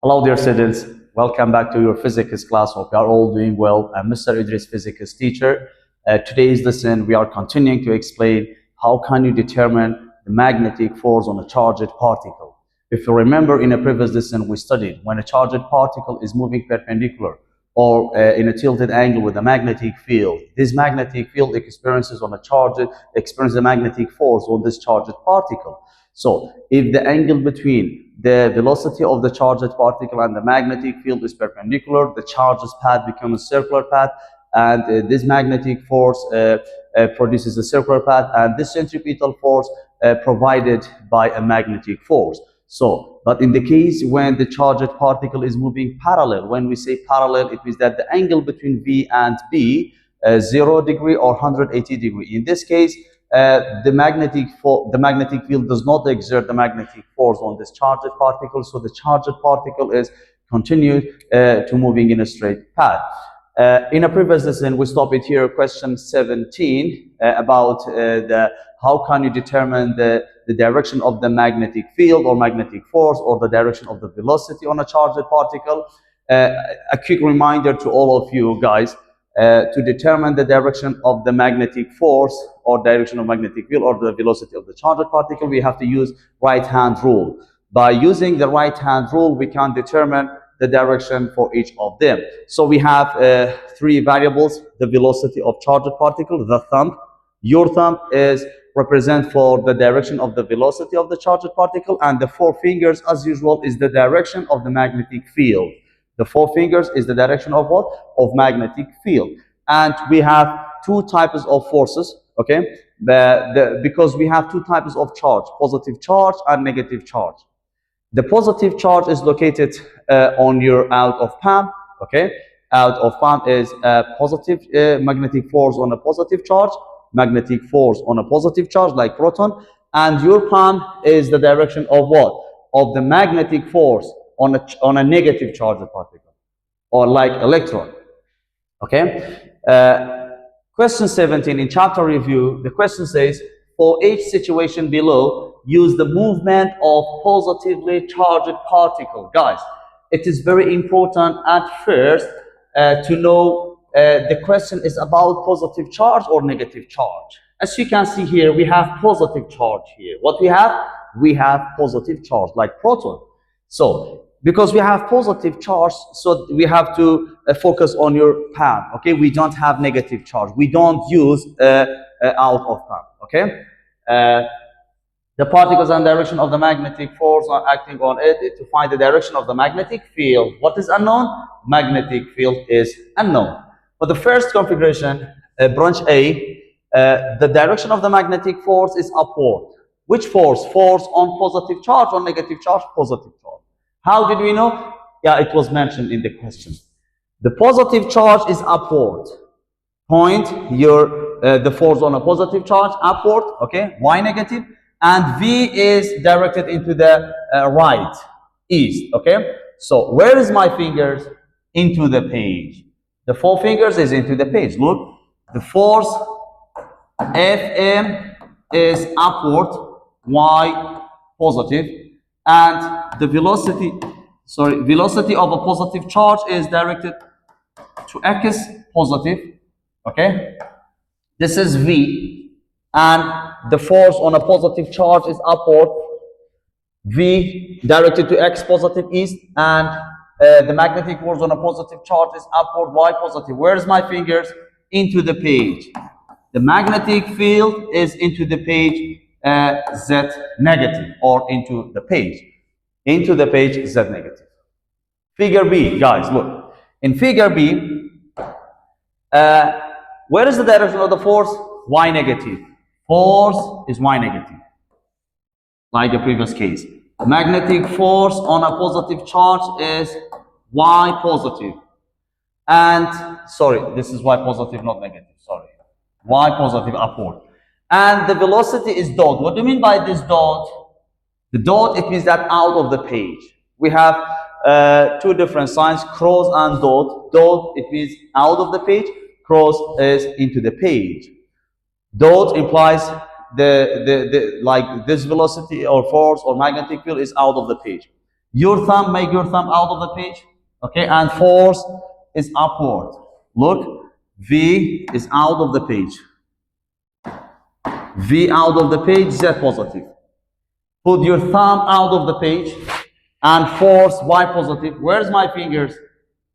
Hello dear students, welcome back to your physics class. Hope you are all doing well. I'm Mr. Idris, physics teacher. Today's lesson we are continuing to explain how can you determine the magnetic force on a charged particle. If you remember, in a previous lesson we studied when a charged particle is moving perpendicular or in a tilted angle with a magnetic field, this magnetic field experiences a magnetic force on this charged particle. So if the angle between the velocity of the charged particle and the magnetic field is perpendicular, the charge's path becomes a circular path, and this magnetic force produces a circular path, and this centripetal force provided by a magnetic force. So, but in the case when the charged particle is moving parallel, when we say parallel, it means that the angle between V and B, 0 degree or 180 degree. In this case, the magnetic field does not exert the magnetic force on this charged particle, so the charged particle is continued to moving in a straight path. In a previous lesson, we stopped it here, question 17, about how can you determine the direction of the magnetic field or magnetic force, or the direction of the velocity on a charged particle. A quick reminder to all of you guys, to determine the direction of the magnetic force or direction of magnetic field or the velocity of the charged particle, we have to use right-hand rule. By using the right-hand rule, we can determine the direction for each of them. So we have three variables: the velocity of charged particle, the thumb. Your thumb is represent for the direction of the velocity of the charged particle, and the four fingers, as usual, is the direction of the magnetic field. The four fingers is the direction of what? Of magnetic field. And we have two types of forces, okay? Because we have two types of charge, positive charge and negative charge. The positive charge is located on your out of palm, okay? Out of palm is a positive magnetic force on a positive charge, magnetic force on a positive charge like proton, and your palm is the direction of what? Of the magnetic force on a negative charged particle, or like electron. Okay. Question 17 in chapter review, the question says, for each situation below, use the movement of positively charged particle. Guys, it is very important at first to know the question is about positive charge or negative charge. As you can see here, we have positive charge here. What we have? We have positive charge like proton. So because we have positive charge, so we have to focus on your palm, okay? We don't have negative charge. We don't use out of palm, okay? The particles and direction of the magnetic force are acting on it to find the direction of the magnetic field. What is unknown? Magnetic field is unknown. For the first configuration, branch A, the direction of the magnetic force is upward. Which force? Force on positive charge or negative charge? Positive charge. How did we know? Yeah, it was mentioned in the question. The positive charge is upward. Point the force on a positive charge upward, okay? Y negative. And V is directed into the right, east, okay? So where is my fingers? Into the page. The four fingers is into the page. Look, the force Fm is upward, Y positive. And the velocity of a positive charge is directed to X positive, okay? This is V, and the force on a positive charge is upward, V directed to X positive east, and the magnetic force on a positive charge is upward, Y positive. Where's my fingers? Into the page. The magnetic field is into the page Z negative, or into the page Z negative. Figure B, guys, look. In figure B, where is the direction of the force? Y negative. Force is Y negative, like the previous case. Magnetic force on a positive charge is Y positive. And, sorry, this is Y positive, not negative, sorry. Y positive upward. And the velocity is dot. What do you mean by this dot? The dot, it means that out of the page. We have two different signs, cross and dot. Dot, it means out of the page. Cross is into the page. Dot implies like this velocity or force or magnetic field is out of the page. Your thumb, make your thumb out of the page. Okay, and force is upward. Look, V is out of the page. V out of the page, Z positive. Put your thumb out of the page and force Y positive. Where's my fingers?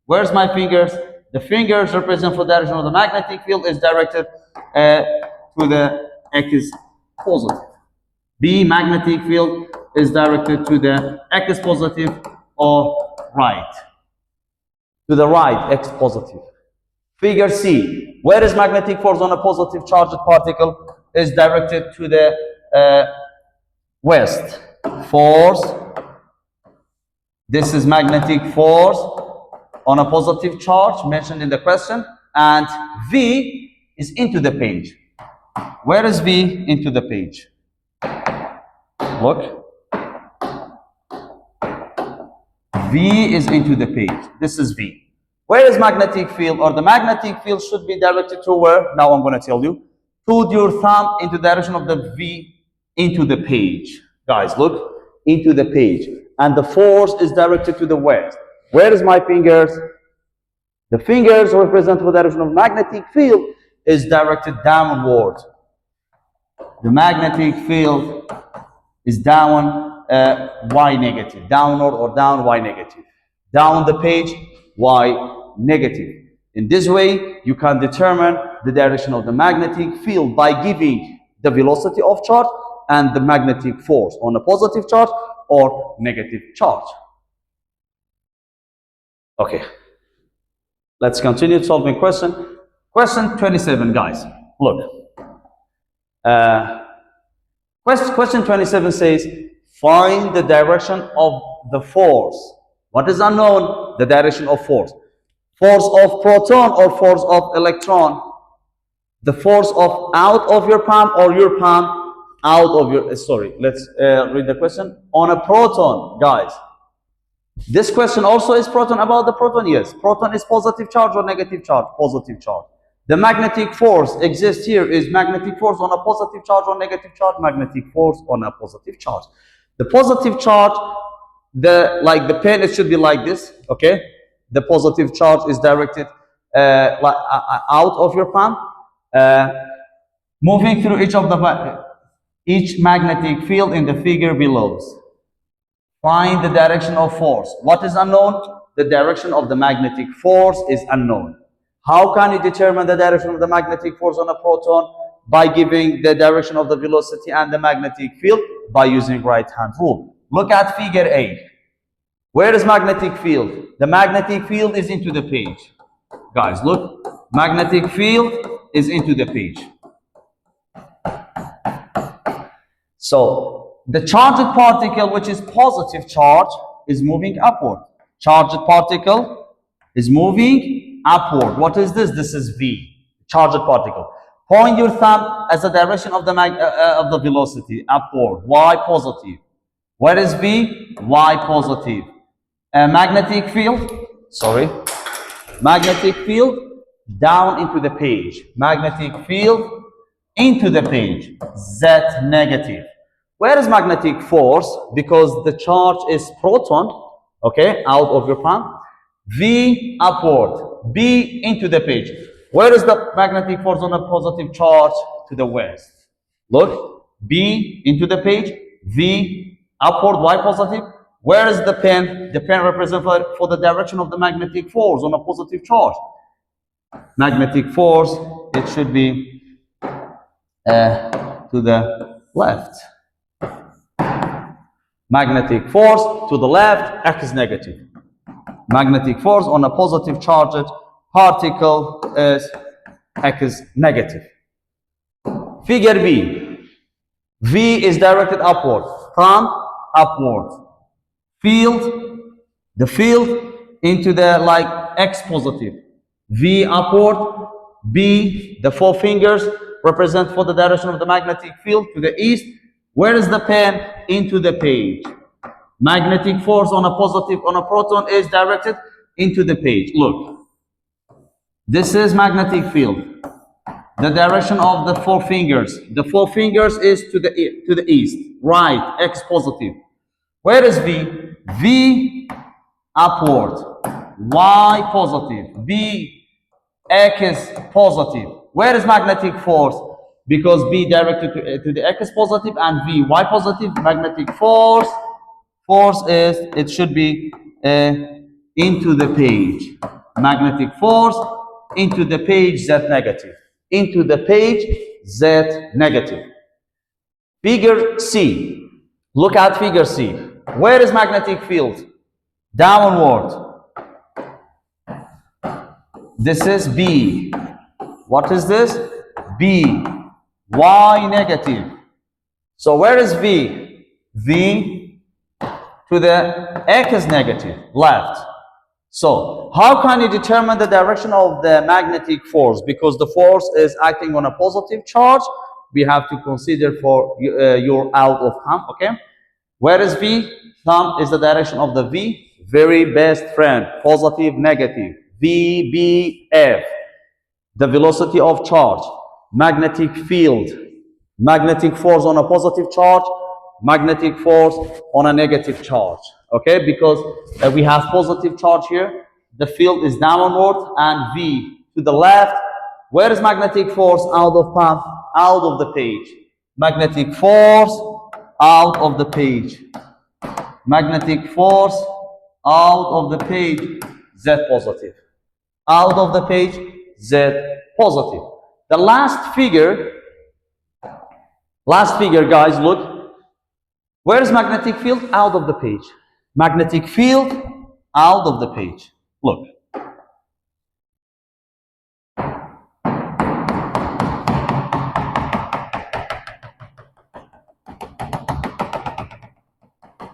Where's my fingers? The fingers represent for the direction of the magnetic field is directed to the X positive. B magnetic field is directed to the X positive or right. To the right, X positive. Figure C. Where is magnetic force on a positive charged particle? Is directed to the west. Force. This is magnetic force on a positive charge mentioned in the question. And V is into the page. Where is V into the page? Look. V is into the page. This is V. Where is magnetic field? Or the magnetic field should be directed to where? Now I'm going to tell you. Put your thumb into the direction of the V into the page. Guys, look. Into the page. And the force is directed to the west. Where is my fingers? The fingers represent the direction of magnetic field is directed downward. The magnetic field is down Y negative. Downward or down Y negative. Down the page, Y negative. In this way, you can determine the direction of the magnetic field by giving the velocity of charge and the magnetic force on a positive charge or negative charge. Okay. Let's continue solving question. Question 27, guys. Look. Question 27 says, find the direction of the force. What is unknown? The direction of force. Force of proton or force of electron? The force of out of your palm or your palm out of your, sorry, let's read the question. On a proton, guys. This question also is proton, about the proton, yes. Proton is positive charge or negative charge? Positive charge. The magnetic force exists here is magnetic force on a positive charge or negative charge? Magnetic force on a positive charge. The positive charge, like the pen, it should be like this, okay? The positive charge is directed out of your palm, moving through each magnetic field in the figure below. Find the direction of force. What is unknown? The direction of the magnetic force is unknown. How can you determine the direction of the magnetic force on a proton? By giving the direction of the velocity and the magnetic field by using right-hand rule. Look at figure A. Where is magnetic field? The magnetic field is into the page. Guys, look. Magnetic field is into the page. So, the charged particle, which is positive charge, is moving upward. Charged particle is moving upward. What is this? This is V, charged particle. Point your thumb as the direction of the velocity, upward, Y positive. Where is V? Y positive. Magnetic field, magnetic field down into the page. Magnetic field into the page, Z negative. Where is magnetic force? Because the charge is proton, okay, out of your palm. V upward, B into the page. Where is the magnetic force on a positive charge? To the west. Look, B into the page, V upward, Y positive. Where is the pen? The pen represents for the direction of the magnetic force on a positive charge. Magnetic force, it should be to the left. Magnetic force to the left, X negative. Magnetic force on a positive charged particle is X negative. Figure B. V is directed upward. Thumb upward. Field, the field into the X positive. V upward. B, the four fingers represent for the direction of the magnetic field to the east. Where is the pen? Into the page. Magnetic force on a proton is directed into the page. Look. This is magnetic field. The direction of the four fingers. The four fingers is to the east. Right, X positive. Where is V? V upward, Y positive, V X positive. Where is magnetic force? Because B directed to the X positive and V Y positive, magnetic force is, it should be into the page. Magnetic force into the page Z negative. Into the page Z negative. Figure C. Look at figure C. Where is magnetic field? Downward. This is B. What is this? B. Y negative. So where is V? V to the X negative, left. So how can you determine the direction of the magnetic force? Because the force is acting on a positive charge, we have to consider for your out of thumb, okay? Where is V? Thumb is the direction of the V. Very best friend, positive, negative. V, B, F. The velocity of charge, magnetic field, magnetic force on a positive charge, magnetic force on a negative charge. Okay, because we have positive charge here, the field is downward, and V to the left. Where is magnetic force out of palm? Out of the page. Magnetic force out of the page. Magnetic force out of the page, Z positive. Out of the page, Z positive. The last figure, guys, look. Where is magnetic field? Out of the page. Magnetic field out of the page. Look.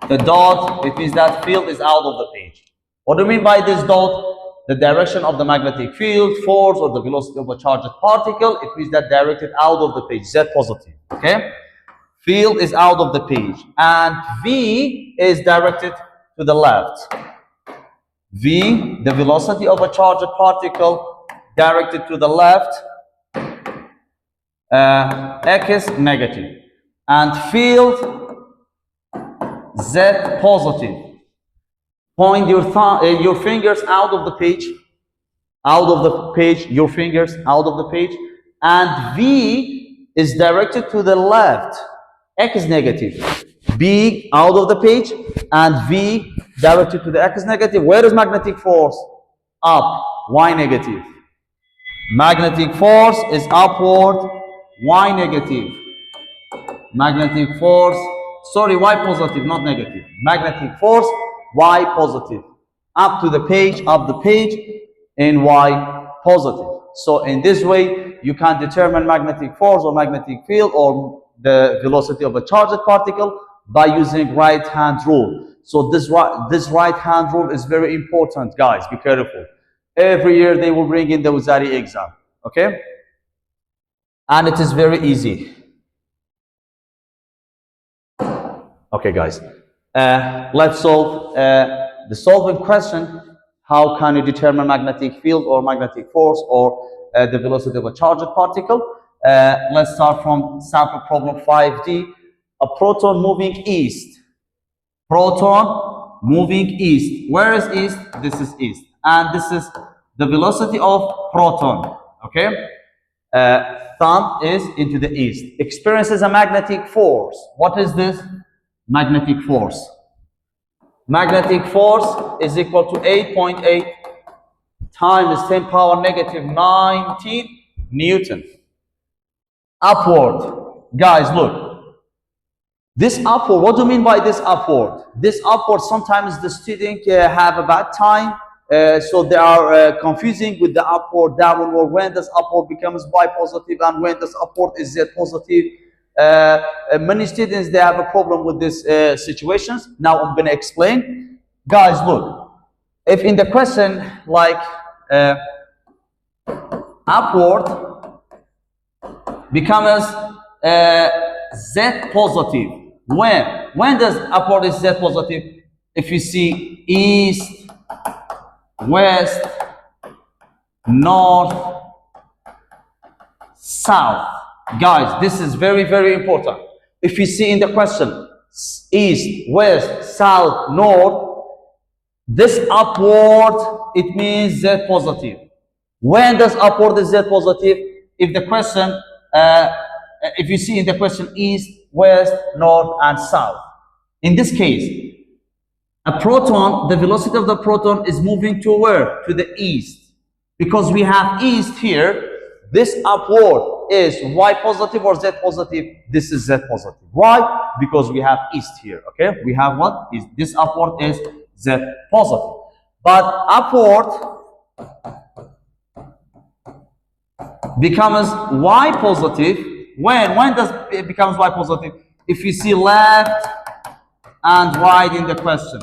The dot, it means that field is out of the page. What do you mean by this dot? The direction of the magnetic field, force, or the velocity of a charged particle, it means that directed out of the page, Z positive, okay? Field is out of the page, and V is directed to the left. V, the velocity of a charged particle, directed to the left, X negative, and field Z positive. Point your fingers out of the page, your fingers out of the page, and V is directed to the left, X negative. B out of the page, and V directed to the X negative. Where is magnetic force? Up, Y negative. Magnetic force is upward, Y negative. Magnetic force, sorry, Y positive, not negative. Magnetic force, Y positive. Up to the page, up the page, and Y positive. So in this way, you can determine magnetic force or magnetic field or the velocity of a charged particle by using right hand rule. So this right hand rule is very important, guys. Be careful. Every year they will bring in the Wazari exam. Okay? And it is very easy. Okay, guys. Let's solve the solving question. How can you determine magnetic field or magnetic force or the velocity of a charged particle? Let's start from sample problem 5D. A proton moving east. Proton moving east. Where is east? This is east. And this is the velocity of proton. Okay? Thumb is into the east. Experiences a magnetic force. What is this? Magnetic force. Magnetic force is equal to 8.8 times 10 power negative 19 Newton. Upward. Guys, look. This upward, what do you mean by this upward? This upward, sometimes the student have a bad time. So they are confusing with the upward, downward. When does upward becomes Y positive and when does upward is Z positive? Many students, they have a problem with these situations. Now I'm going to explain. Guys, look. If in the question like upward becomes Z positive. When does upward is Z positive? If you see east, west, north, south. Guys, this is very, very important. If you see in the question, east, west, south, north, this upward, it means Z positive. When does upward is Z positive? If the question, if you see in the question east, west, north, and south. In this case, a proton, the velocity of the proton is moving to where? To the east. Because we have east here, this upward is Y positive or Z positive? This is Z positive. Why? Because we have east here, okay? We have what? Is this upward is Z positive. But upward becomes Y positive. When does it becomes Y positive? If you see left and right in the question.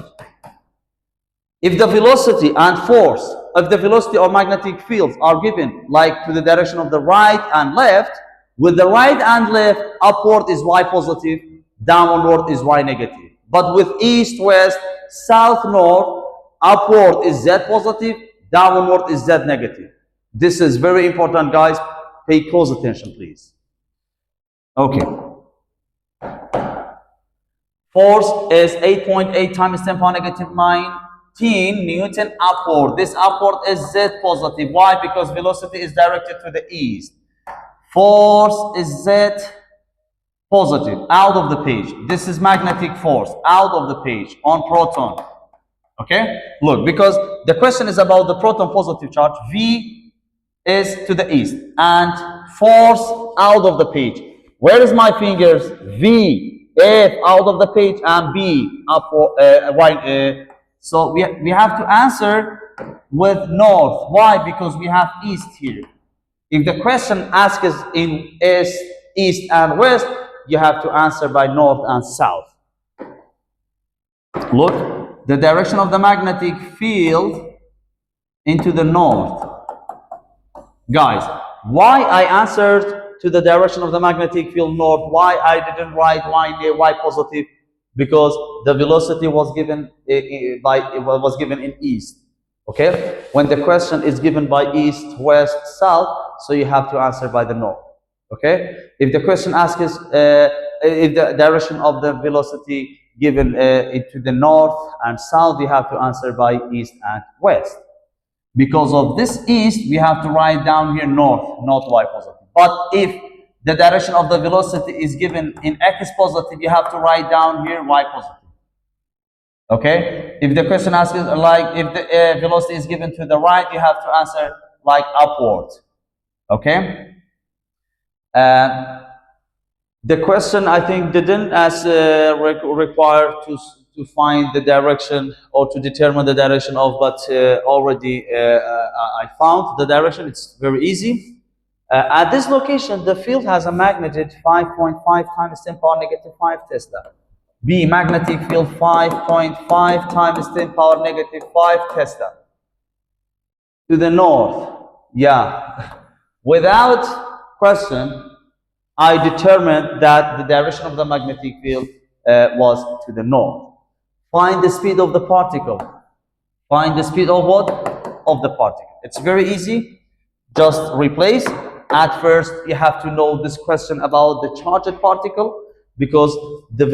If the velocity and force, if the velocity or magnetic fields are given like to the direction of the right and left, with the right and left, upward is Y positive, downward is Y negative. But with east, west, south, north, upward is Z positive, downward is Z negative. This is very important, guys. Pay close attention, please. Okay. Force is 8.8 times 10 power negative 19 Newton upward. This upward is Z positive. Why? Because velocity is directed to the east. Force is Z positive. Out of the page. This is magnetic force. Out of the page on proton. Okay? Look, because the question is about the proton positive charge. V is to the east. And force out of the page. Where is my fingers? V, F out of the page, and B up. So we have to answer with north. Why? Because we have east here. If the question asks us in east and west, you have to answer by north and south. Look, the direction of the magnetic field into the north. Guys, why I answered to the direction of the magnetic field north? Why I didn't write Y positive? Because the velocity was given in east. Okay, when the question is given by east, west, south, so you have to answer by the north. Okay, if the question asks if the direction of the velocity given to the north and south, you have to answer by east and west. Because of this east, we have to write down here north, not Y positive. But if the direction of the velocity is given in X positive, you have to write down here Y positive. Okay? If the question asks like if the velocity is given to the right, you have to answer like upward. Okay? The question I think didn't require to find the direction or to determine the direction of, but already I found the direction. It's very easy. At this location, the field has a magnitude 5.5 times 10 power negative 5 Tesla. B, magnetic field 5.5 times 10 power negative 5 Tesla. To the north, yeah. Without question, I determined that the direction of the magnetic field was to the north. Find the speed of the particle. Find the speed of what? Of the particle. It's very easy. Just replace. At first, you have to know this question about the charged particle, because the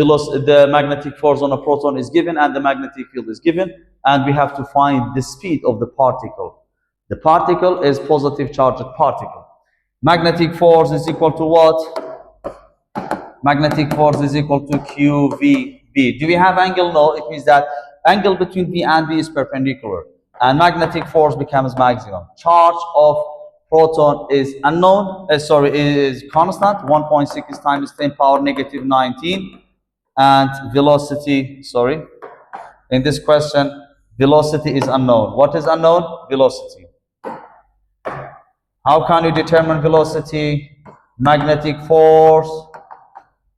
magnetic force on a proton is given and the magnetic field is given, and we have to find the speed of the particle. The particle is positive charged particle. Magnetic force is equal to what? Magnetic force is equal to QVB. Do we have angle? No. It means that angle between V and B is perpendicular, and magnetic force becomes maximum. Charge of proton is unknown. Is constant. 1.6 times 10 power negative 19, and velocity. In this question, velocity is unknown. What is unknown? Velocity. How can you determine velocity? Magnetic force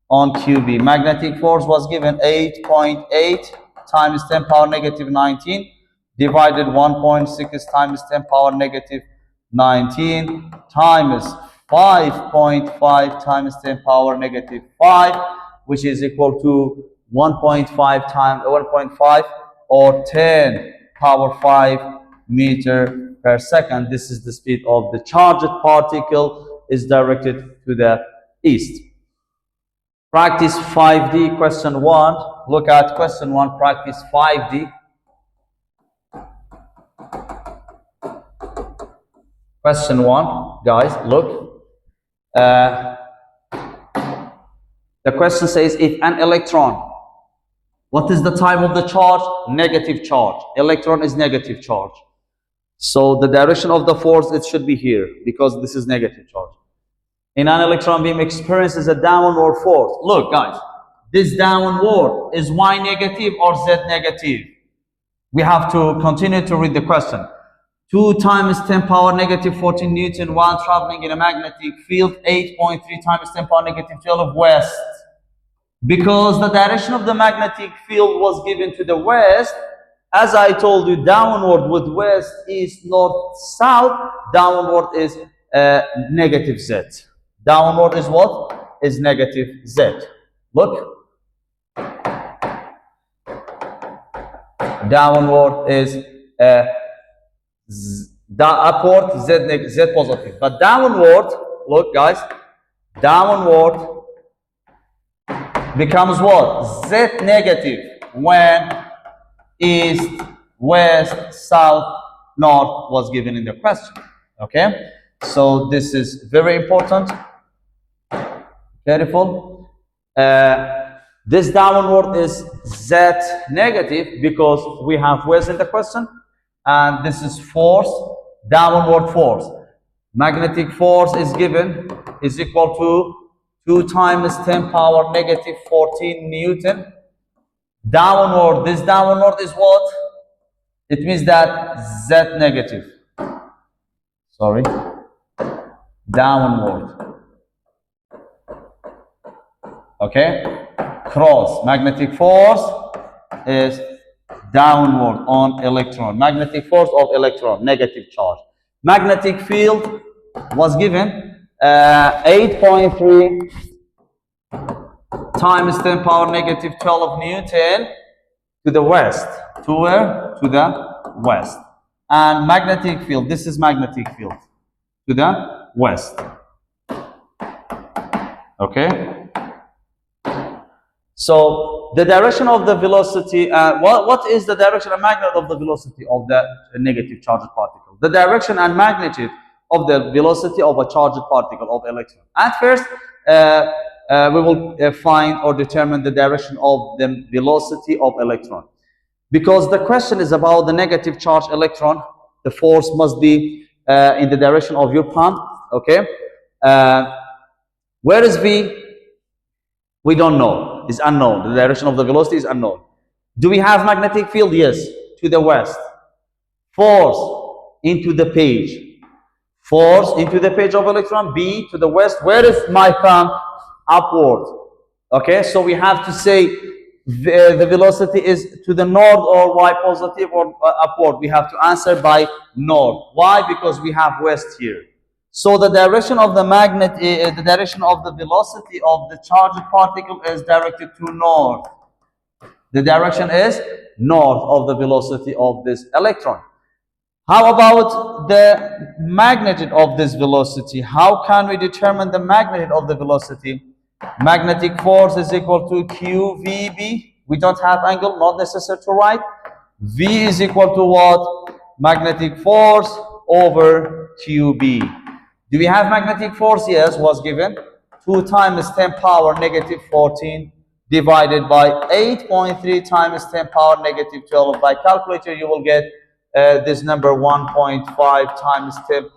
on QB. Magnetic force was given 8.8 times 10 power negative 19 divided 1.6 times 10 power negative 19 times 5.5 times 10 power negative 5, which is equal to 1.5 times 1.5 or 10 power 5 meter per second. This is the speed of the charged particle is directed to the east. Practice 5D, question 1. Look at question 1, practice 5D. Question 1, guys, look. The question says, if an electron, what is the type of the charge? Negative charge. Electron is negative charge. So the direction of the force, it should be here, because this is negative charge. In an electron beam experiences a downward force. Look, guys, this downward is Y negative or Z negative? We have to continue to read the question. 2 times 10 power negative 14 Newton while traveling in a magnetic field 8.3 times 10 power negative 12 west. Because the direction of the magnetic field was given to the west, as I told you, downward with west, east, north, south, downward is negative Z. Downward is what? Is negative Z. Look. Downward is upward, Z positive. But downward, look guys, downward becomes what? Z negative when east, west, south, north was given in the question. Okay? So this is very important. Careful. This downward is Z negative because we have west in the question, and this is force, downward force. Magnetic force is given, is equal to 2 times 10 power negative 14 Newton. Downward, this downward is what? It means that Z negative. Sorry. Downward. Okay? Cross. Magnetic force is downward on electron. Magnetic force of electron, negative charge. Magnetic field was given 8.3 times 10 power negative 12 Newton to the west. To where? To the west. And magnetic field, this is magnetic field. To the west. Okay? So the direction of the velocity, what is the direction and magnitude of the velocity of the negative charged particle? The direction and magnitude of the velocity of a charged particle of electron. At first, we will find or determine the direction of the velocity of electron. Because the question is about the negative charge electron, the force must be in the direction of your palm. Okay? Where is V? We don't know. It's unknown. The direction of the velocity is unknown. Do we have magnetic field? Yes. To the west. Force into the page. Force into the page of electron. B to the west. Where is my thumb? Upward. Okay, so we have to say the velocity is to the north or Y positive or upward. We have to answer by north. Why? Because we have west here. So the direction of the magnet, the direction of the velocity of the charged particle is directed to north. The direction is north of the velocity of this electron. How about the magnitude of this velocity? How can we determine the magnitude of the velocity? Magnetic force is equal to QVB. We don't have angle, not necessary to write. V is equal to what? Magnetic force over QB. Do we have magnetic force? Yes, was given. 2 times 10 power negative 14 divided by 8.3 times 10 power negative 12. By calculator, you will get this number 1.5 times 10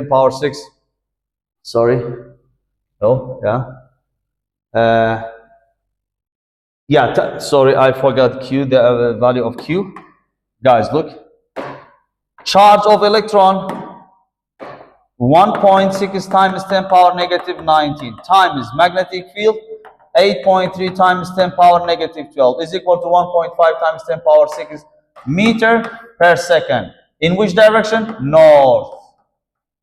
power 6. Sorry. Oh, yeah. Sorry, I forgot Q, the value of Q. Guys, look. Charge of electron 1.6 times 10 power negative 19 times magnetic field 8.3 times 10 power negative 12 is equal to 1.5 times 10 power 6 meter per second. In which direction? North.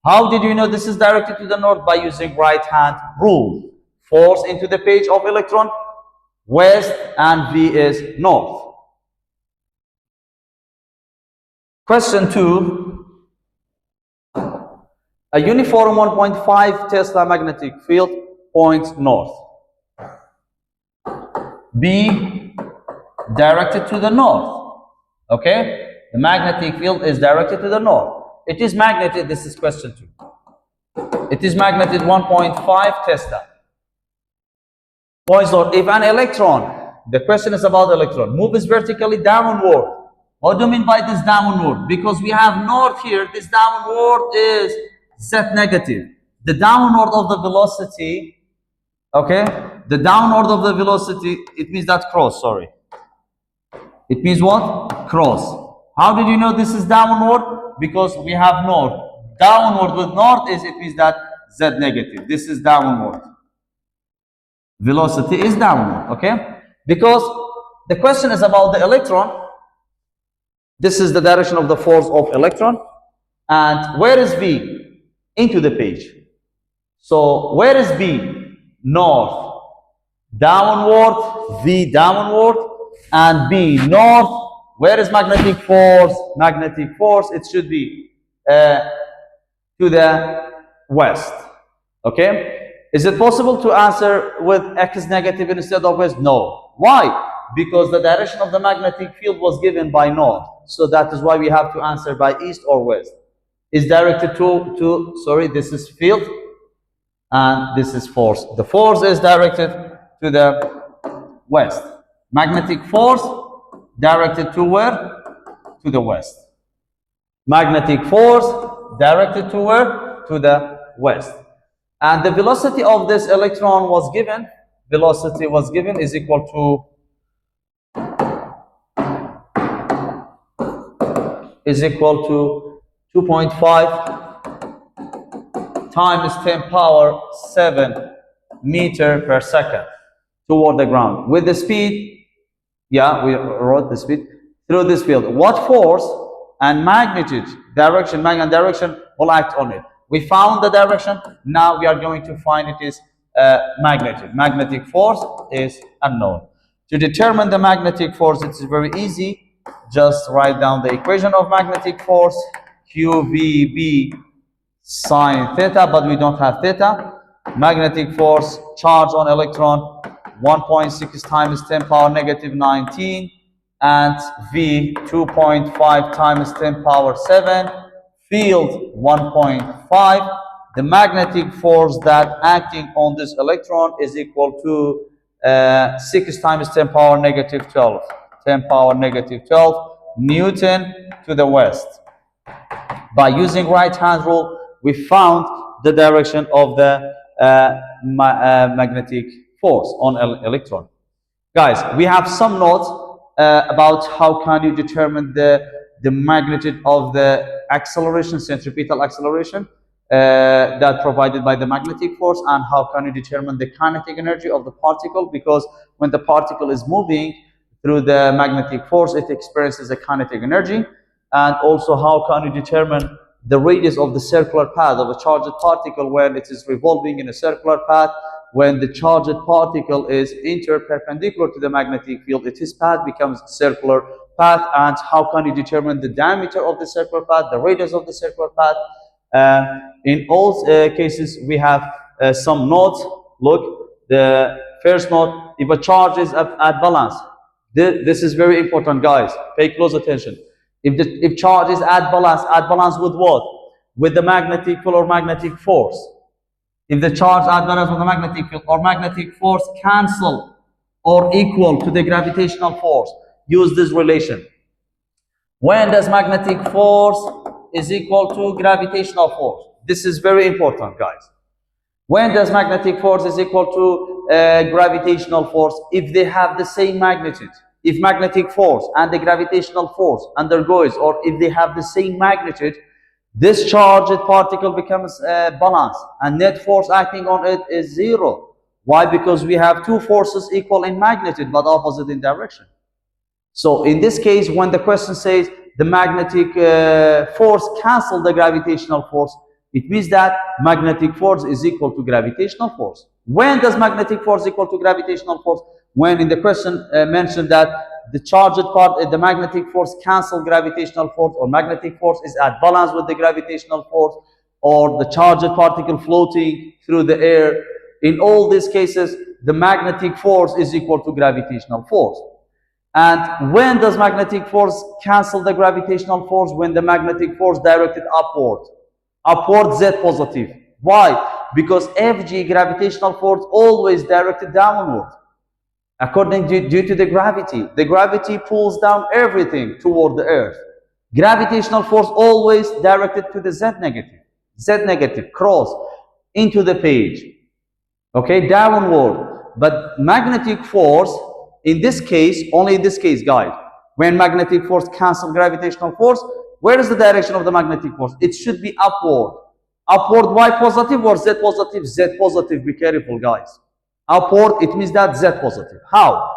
How did you know this is directed to the north? By using right hand rule. Force into the page of electron, west, and V is north. Question 2. A uniform 1.5 Tesla magnetic field point north. B directed to the north. Okay? The magnetic field is directed to the north. It is magnetic. This is question 2. It is magnetic 1.5 Tesla. Points north. If an electron, the question is about electron, moves vertically downward. What do you mean by this downward? Because we have north here. This downward is Z negative. The downward of the velocity, okay? The downward of the velocity, it means that cross, sorry. It means what? Cross. How did you know this is downward? Because we have north. Downward with north is, it means that Z negative. This is downward. Velocity is downward, okay? Because the question is about the electron. This is the direction of the force of electron. And where is B? Into the page. So where is B? North. Downward, V downward, and B north. Where is magnetic force? Magnetic force, it should be to the west. Okay? Is it possible to answer with X negative instead of west? No. Why? Because the direction of the magnetic field was given by north. So that is why we have to answer by east or west. Is directed sorry, this is field and this is force. The force is directed to the west. Magnetic force directed to where? To the west. Magnetic force directed to where? To the west. And the velocity of this electron was given, velocity was given is equal to 2.5 times 10 power 7 meter per second toward the ground. With the speed, yeah, we wrote the speed, through this field. What force and magnitude, direction, magnetic direction will act on it? We found the direction, now we are going to find it is magnitude. Magnetic force is unknown. To determine the magnetic force, it is very easy. Just write down the equation of magnetic force, QVB sine theta, but we don't have theta. Magnetic force, charge on electron, 1.6 times 10 power negative 19, and V, 2.5 times 10 power 7, field 1.5. The magnetic force that acting on this electron is equal to 6 times 10 power negative 12. 10 power negative 12 Newton to the west. By using right hand rule, we found the direction of the magnetic force on electron. Guys, we have some notes about how can you determine the magnitude of the acceleration, centripetal acceleration that provided by the magnetic force, and how can you determine the kinetic energy of the particle, because when the particle is moving through the magnetic force, it experiences a kinetic energy. And also how can you determine the radius of the circular path of a charged particle when it is revolving in a circular path. When the charged particle is interperpendicular to the magnetic field, its path becomes circular path. And how can you determine the diameter of the circular path, the radius of the circular path? In all cases, we have some notes. Look, the first note, if a charge is at balance, this is very important, guys. Pay close attention. If charge is at balance with what? With the magnetic field or magnetic force. If the charge at balance with the magnetic field or magnetic force cancel or equal to the gravitational force, use this relation. When does magnetic force is equal to gravitational force? This is very important, guys. When does magnetic force is equal to gravitational force? If they have the same magnitude. If magnetic force and the gravitational force undergoes, or if they have the same magnitude, this charged particle becomes balanced, and net force acting on it is zero. Why? Because we have two forces equal in magnitude but opposite in direction. So in this case, when the question says the magnetic force cancel the gravitational force, it means that magnetic force is equal to gravitational force. When does magnetic force equal to gravitational force? When in the question mentioned that the charged part, the magnetic force cancel gravitational force, or magnetic force is at balance with the gravitational force, or the charged particle floating through the air In all these cases, the magnetic force is equal to gravitational force. And when does magnetic force cancel the gravitational force? When the magnetic force directed upward. Upward, Z positive. Why? Because Fg, gravitational force, always directed downward. Due to the gravity. The gravity pulls down everything toward the earth. Gravitational force always directed to the Z negative. Z negative, cross, into the page. Okay, downward. But magnetic force, in this case, only in this case, guys, when magnetic force cancels gravitational force, where is the direction of the magnetic force? It should be upward. Upward, Y positive or Z positive? Z positive. Be careful, guys. Upward, it means that Z positive. How?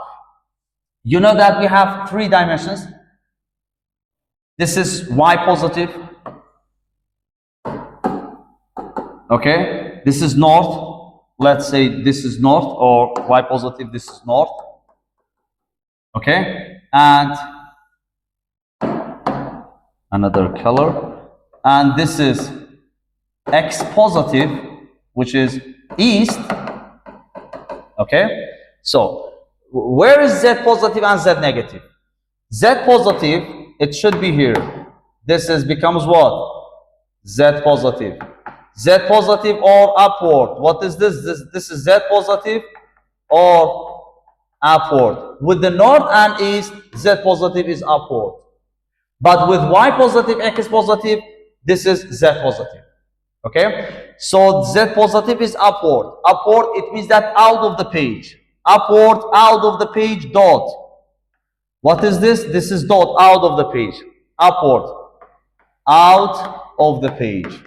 You know that we have 3 dimensions. This is Y positive. Okay, this is north. Let's say this is north, or Y positive, this is north. Okay, and another color. And this is X positive, which is east. Okay, so where is Z positive and Z negative? Z positive, it should be here. This becomes what? Z positive. Z positive or upward. What is this? This is Z positive or upward. With the north and east, Z positive is upward. But with Y positive, X positive, this is Z positive. Okay, so Z positive is upward. Upward, it means that out of the page. Upward, out of the page, dot. What is this? This is dot, out of the page. Upward, out of the page.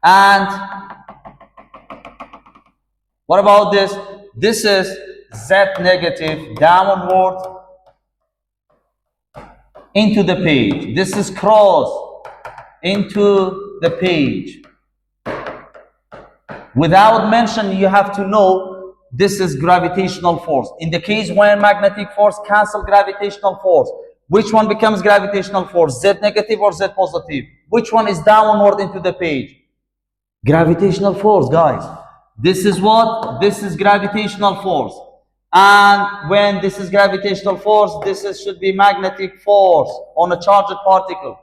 And what about this? This is Z negative, downward into the page. This is cross into the page. Without mention, you have to know this is gravitational force. In the case when magnetic force cancels gravitational force, which one becomes gravitational force? Z negative or Z positive? Which one is downward into the page? Gravitational force, guys. This is what? This is gravitational force. And when this is gravitational force, should be magnetic force on a charged particle.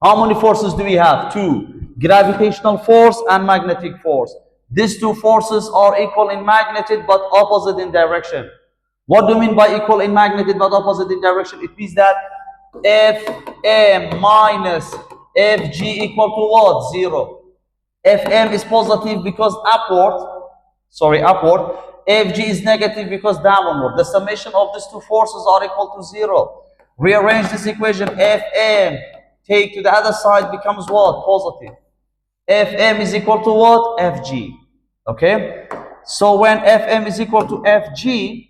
How many forces do we have? 2. Gravitational force and magnetic force. These 2 forces are equal in magnitude but opposite in direction. What do you mean by equal in magnitude but opposite in direction? It means that Fm minus Fg equal to what? 0. Fm is positive because upward. Fg is negative because downward. The summation of these 2 forces are equal to 0. Rearrange this equation. Fm take to the other side becomes what? Positive. Fm is equal to what? Fg. Okay? So when Fm is equal to Fg,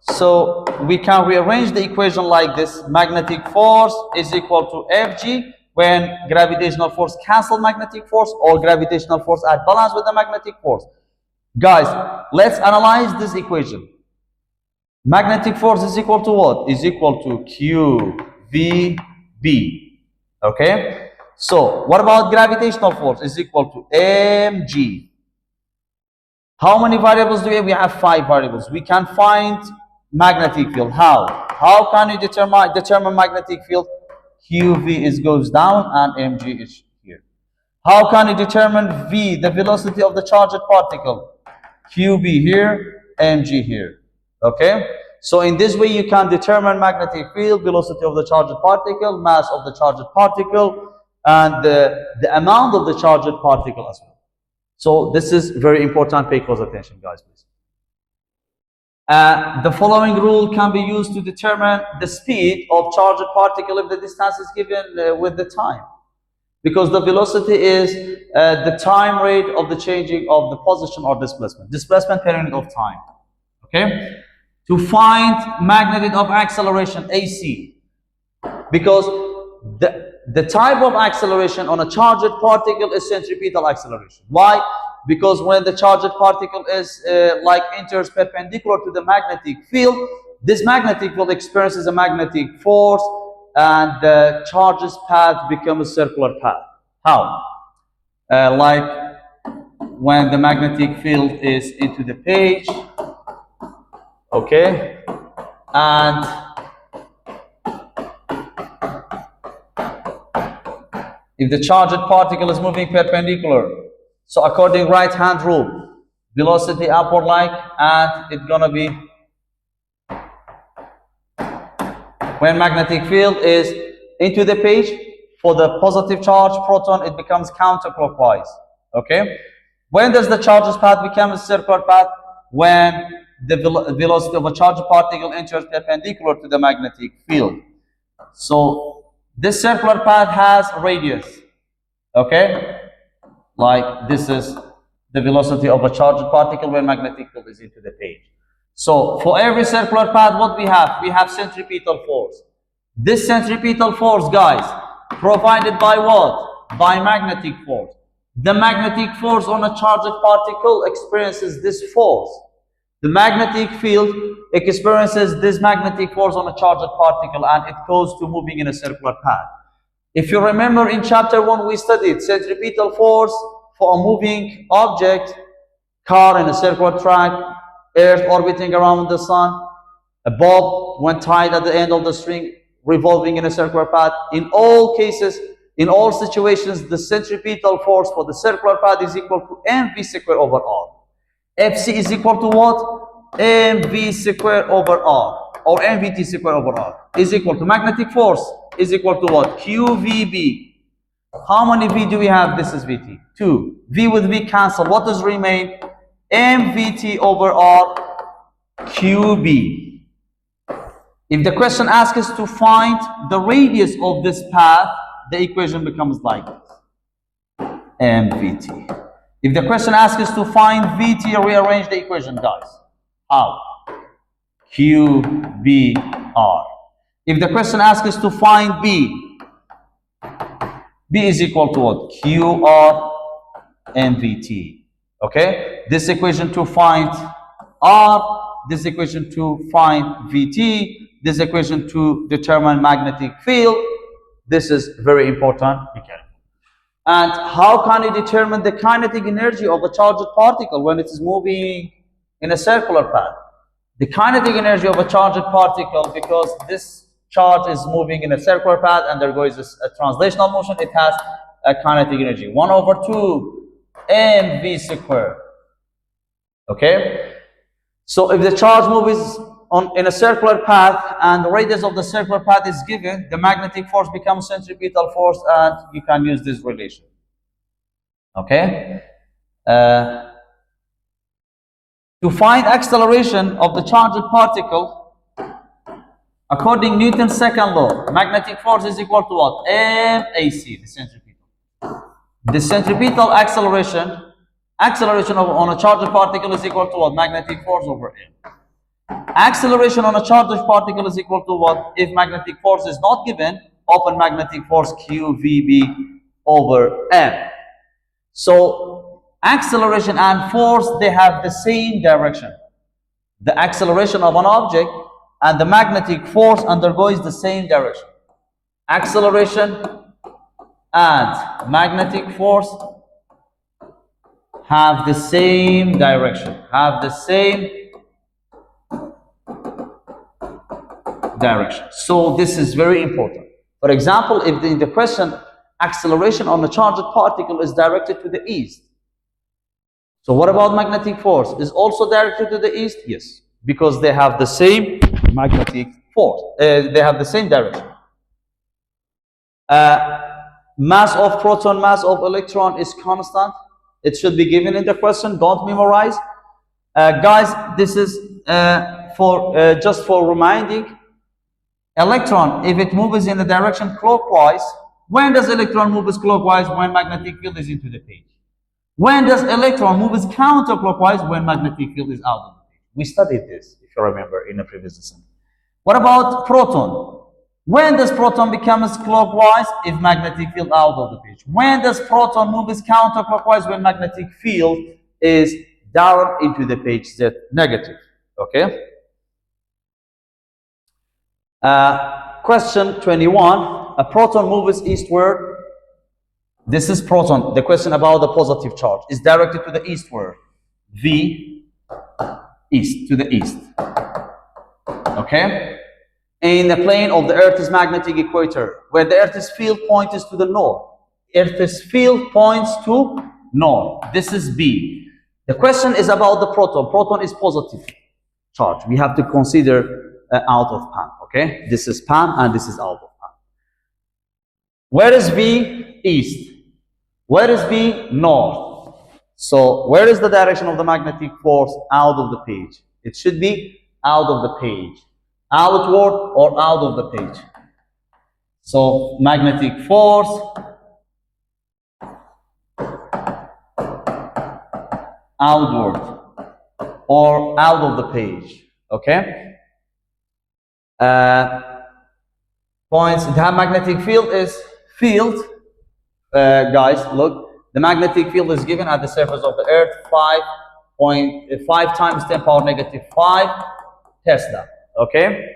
so we can rearrange the equation like this. Magnetic force is equal to Fg when gravitational force cancel magnetic force, or gravitational force at balance with the magnetic force. Guys, let's analyze this equation. Magnetic force is equal to what? Is equal to QVB. Okay? So, what about gravitational force? Is equal to mg. How many variables do we have? We have 5 variables. We can find magnetic field. How? How can you determine magnetic field? QV goes down and mg is here. How can you determine v, the velocity of the charged particle? QB here, mg here. Okay, so in this way you can determine magnetic field, velocity of the charged particle, mass of the charged particle, and the amount of the charged particle as well. So this is very important. Pay close attention, guys, please. The following rule can be used to determine the speed of charged particle if the distance is given with the time, because the velocity is the time rate of the changing of the position or displacement per unit of time. Okay, to find magnitude of acceleration, AC, because the type of acceleration on a charged particle is centripetal acceleration. Why? Because when the charged particle is enters perpendicular to the magnetic field, this magnetic field experiences a magnetic force and the charge's path becomes a circular path. How? Like when the magnetic field is into the page, okay, and if the charged particle is moving perpendicular, so according right hand rule, velocity upward like, and it's gonna be when magnetic field is into the page, for the positive charge proton, it becomes counterclockwise. Okay? When does the charge's path become a circular path? When the velocity of a charged particle enters perpendicular to the magnetic field. So this circular path has a radius. Okay? Like this is the velocity of a charged particle when magnetic field is into the page. So for every circular path, what we have? We have centripetal force. This centripetal force, guys, provided by what? By magnetic force. The magnetic force on a charged particle experiences this force. The magnetic field experiences this magnetic force on a charged particle, and it goes to moving in a circular path. If you remember in chapter 1, we studied centripetal force for a moving object, car in a circular track, Earth orbiting around the sun, a bulb when tied at the end of the string, revolving in a circular path. In all cases, in all situations, the centripetal force for the circular path is equal to mv squared over r. Fc is equal to what? mv squared over r, or mvt squared over r, is equal to magnetic force is equal to what? qvb. How many v do we have? This is vt. 2. V with v cancel. What does remain? mvt over r qb. If the question asks us to find the radius of this path, the equation becomes like this, mvt. If the question asks us to find vt, rearrange the equation, guys. How? qbr. If the question asks us to find b, b is equal to what? qr mvt. Okay? This equation to find r, this equation to find vt, this equation to determine magnetic field. This is very important. Be careful. And how can you determine the kinetic energy of a charged particle when it is moving in a circular path? The kinetic energy of a charged particle, because this charge is moving in a circular path and there goes a translational motion, it has a kinetic energy 1 over 2 mv squared. Okay? So if the charge moves in a circular path and the radius of the circular path is given, the magnetic force becomes centripetal force, and you can use this relation. Okay? To find acceleration of the charged particle, according Newton's second law, magnetic force is equal to what? mac, the centripetal. The centripetal acceleration on a charged particle is equal to what? Magnetic force over m. Acceleration on a charged particle is equal to what? If magnetic force is not given, open magnetic force qvb over m. So acceleration and force, they have the same direction. The acceleration of an object and the magnetic force undergoes the same direction. Acceleration and magnetic force have the same direction, have the same direction. So this is very important. For example, if in the question acceleration on a charged particle is directed to the east, so what about magnetic force? Is also directed to the east? Yes, because they have the same magnetic force. They have the same direction. Mass of proton, mass of electron is constant. It should be given in the question. Don't memorize. Guys, this is just for reminding. Electron, if it moves in the direction clockwise, when does electron move clockwise? When magnetic field is into the page. When does electron move counterclockwise? When magnetic field is out of the page. We studied this, if you remember, in a previous lesson. What about proton? When does proton become clockwise? If magnetic field out of the page. When does proton move counterclockwise? When magnetic field is down into the page, Z negative. Okay? question 21. A proton moves eastward. This is proton. The question about the positive charge is directed to the eastward. V, east, to the east. Okay? In the plane of the Earth's magnetic equator, where the Earth's field point is to the north. Earth's field points to north. This is B. The question is about the proton. Proton is positive charge. We have to consider out of PAM. Okay? This is PAM and this is out of PAM. Where is V? East. Where is B? North. So where is the direction of the magnetic force? Out of the page. It should be out of the page. Outward or out of the page. So magnetic force outward or out of the page. Okay? Points. The magnetic field is field. Guys, look. The magnetic field is given at the surface of the Earth 5.5 times 10 power negative 5 Tesla. Okay?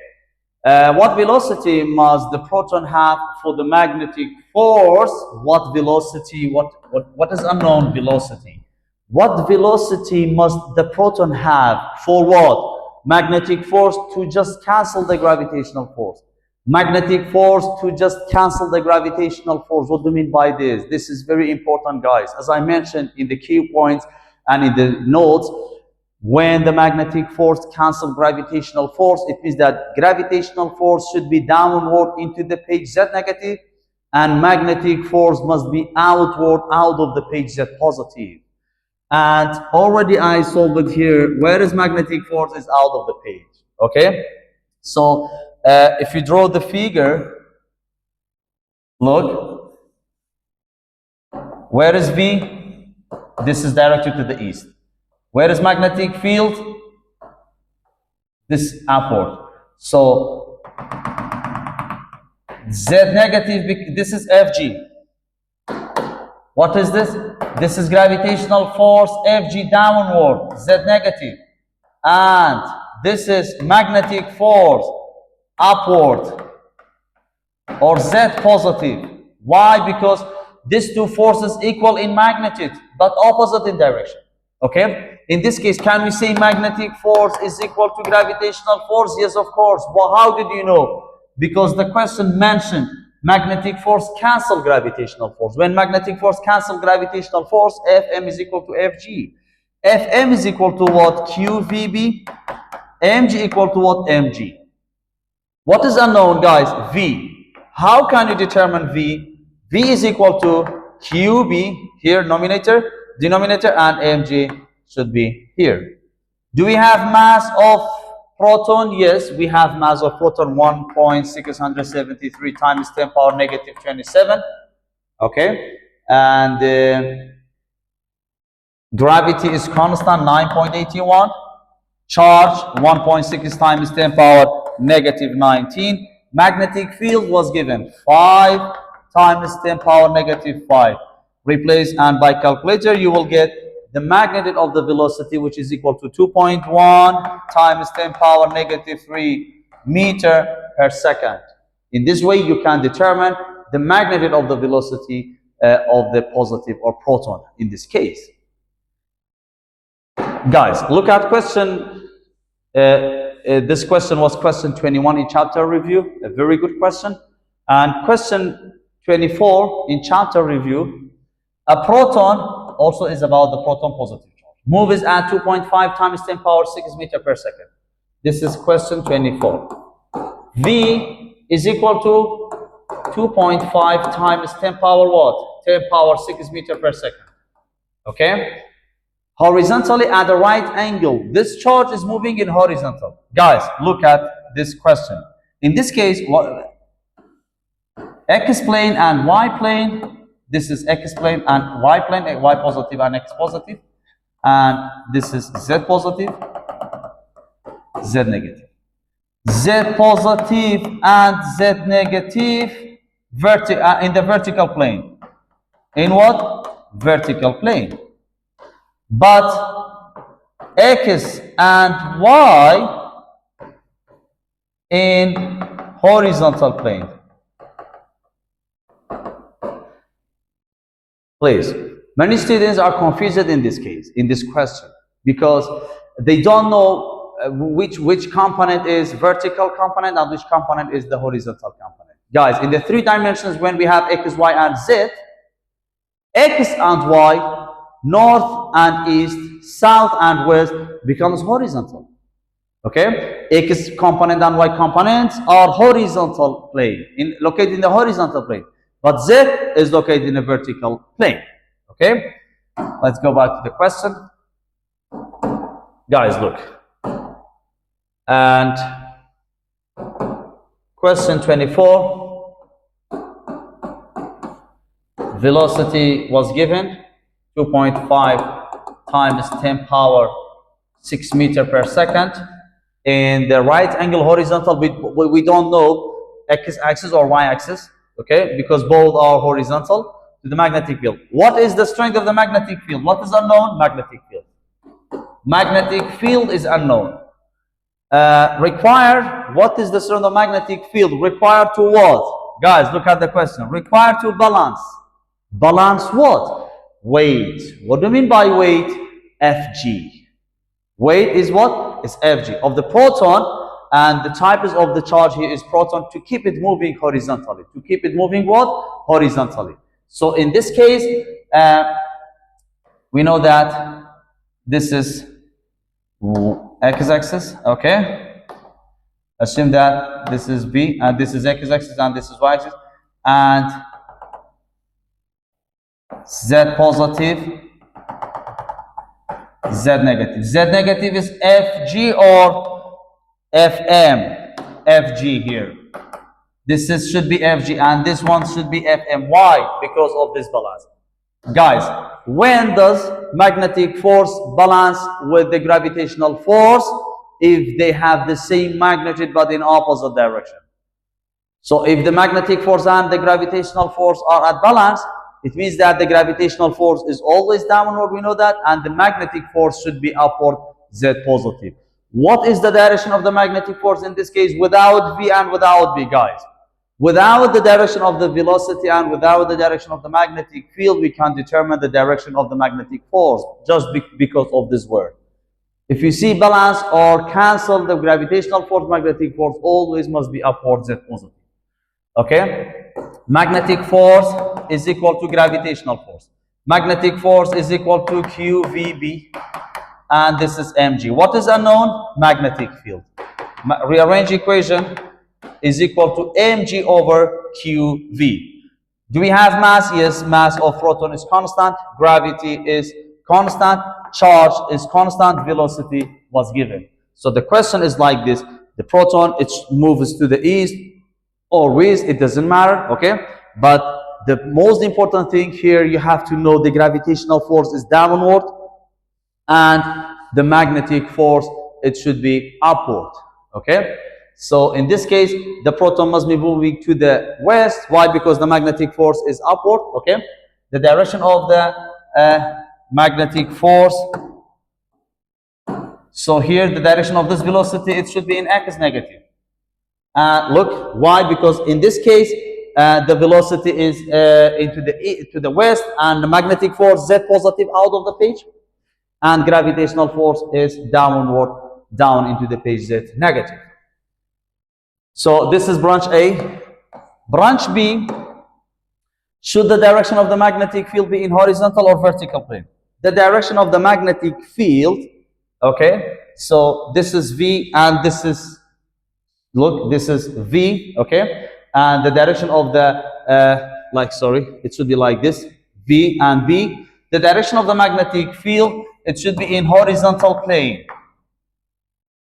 What velocity must the proton have for the magnetic force? What velocity? What is unknown velocity? What velocity must the proton have for what? Magnetic force to just cancel the gravitational force. Magnetic force to just cancel the gravitational force. What do you mean by this? This is very important, guys. As I mentioned in the key points and in the notes, when the magnetic force cancels gravitational force, it means that gravitational force should be downward into the page Z negative, and magnetic force must be outward out of the page Z positive. And already I solved it here. Where is magnetic force is out of the page. Okay? So if you draw the figure, look. Where is V? This is directed to the east. Where is magnetic field? This upward. So Z negative, this is Fg. What is this? This is gravitational force Fg downward, Z negative. And this is magnetic force upward or Z positive. Why? Because these two forces equal in magnitude but opposite in direction. Okay? In this case, can we say magnetic force is equal to gravitational force? Yes, of course. Well, how did you know? Because the question mentioned magnetic force cancel gravitational force. When magnetic force cancel gravitational force, Fm is equal to Fg. Fm is equal to what? QVB. Mg equal to what? Mg. What is unknown, guys? V. How can you determine V? V is equal to QB, here nominator, denominator, and Mg should be here. Do we have mass of proton? Yes, we have mass of proton 1.673 times 10 power negative 27. Okay, and gravity is constant 9.81. Charge 1.6 times 10 power negative 19. Magnetic field was given 5 times 10 power negative 5. Replace, and by calculator you will get the magnitude of the velocity, which is equal to 2.1 times 10 power negative 3 meter per second. In this way you can determine the magnitude of the velocity of the positive or proton in this case. Guys, look at question. This question was question 21 in chapter review, a very good question. And question 24 in chapter review, a proton also is about the proton positive charge. Moves at 2.5 times 10 power 6 meter per second. This is question 24. V is equal to 2.5 times 10 power what? 10 power 6 meter per second. Okay? Horizontally at the right angle. This charge is moving in horizontal. Guys, look at this question. In this case, X plane and Y plane. This is X plane and Y plane, Y positive and X positive. And this is Z positive, Z negative. Z positive and Z negative in the vertical plane. In what? Vertical plane. But X and Y in horizontal plane. Please, many students are confused in this case, in this question, because they don't know which component is vertical component and which component is the horizontal component. Guys, in the 3 dimensions, when we have x, y, and z, x and y, north and east, south and west becomes horizontal. Okay, x component and y components are horizontal plane, located in the horizontal plane, but z is located in a vertical plane. Okay, let's go back to the question. Guys, look. And question 24, velocity was given 2.5 times 10 power 6 meter per second. In the right angle horizontal, we don't know x-axis or y-axis, okay, because both are horizontal to the magnetic field. What is the strength of the magnetic field? What is unknown? Magnetic field. Magnetic field is unknown. Required, what is the strength of magnetic field? Required to what? Guys, look at the question. Required to balance. Balance what? Weight. What do you mean by weight? Fg. Weight is what? Is Fg of the proton, and the type is of the charge here is proton, to keep it moving horizontally. To keep it moving what? Horizontally. So in this case, we know that this is x-axis, okay? Assume that this is b and this is x-axis and this is y-axis, and z positive, z negative. Z negative is Fg or Fm? Fg here. This should be Fg and this one should be Fm. Why? Because of this balance. Guys, when does magnetic force balance with the gravitational force? If they have the same magnitude but in opposite direction. So if the magnetic force and the gravitational force are at balance, it means that the gravitational force is always downward, we know that, and the magnetic force should be upward, Z positive. What is the direction of the magnetic force in this case without V and without B, guys? Without the direction of the velocity and without the direction of the magnetic field, we can determine the direction of the magnetic force just because of this word. If you see balance or cancel the gravitational force, magnetic force always must be upward, Z positive. Okay? Magnetic force is equal to gravitational force. Magnetic force is equal to QVB, and this is mg. What is unknown? Magnetic field. Rearrange equation is equal to mg over qv. Do we have mass? Yes, mass of proton is constant, gravity is constant, charge is constant, velocity was given. So the question is like this: the proton, it moves to the east or west, it doesn't matter, okay? But the most important thing here, you have to know the gravitational force is downward and the magnetic force, it should be upward, okay? So in this case, the proton must be moving to the west. Why? Because the magnetic force is upward, okay? The direction of the magnetic force, so here the direction of this velocity, it should be in x negative. Look, why? Because in this case, the velocity is to the west, and the magnetic force Z positive out of the page, and gravitational force is downward, down into the page Z negative. So this is branch A. Branch B, should the direction of the magnetic field be in horizontal or vertical plane? The direction of the magnetic field, okay, so this is V and this is, look, this is V, okay, and the direction of the, it should be like this, V and B. The direction of the magnetic field, it should be in horizontal plane,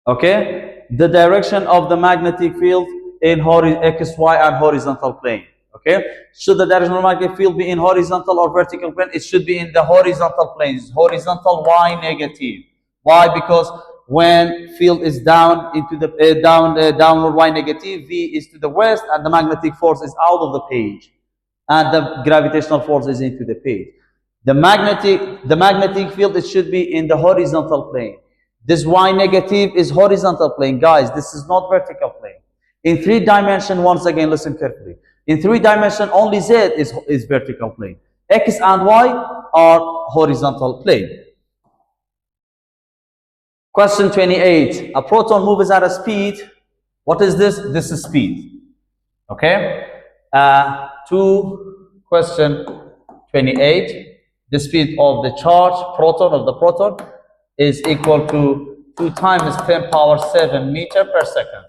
okay. The direction of the magnetic field in X, Y, and horizontal plane, okay. Should the direction of the magnetic field be in horizontal or vertical plane? It should be in the horizontal planes, horizontal Y negative. Why? Because when field is down into the downward Y negative, V is to the west, and the magnetic force is out of the page, and the gravitational force is into the page. The magnetic field, it should be in the horizontal plane. This Y negative is horizontal plane, guys. This is not vertical plane. In 3-dimension, once again, listen carefully. In 3-dimension, only Z is vertical plane. X and Y are horizontal plane. Question 28. A proton moves at a speed. What is this? This is speed. Okay? To question 28. The speed of the charge, proton, is equal to 2 times 10 power 7 meter per second.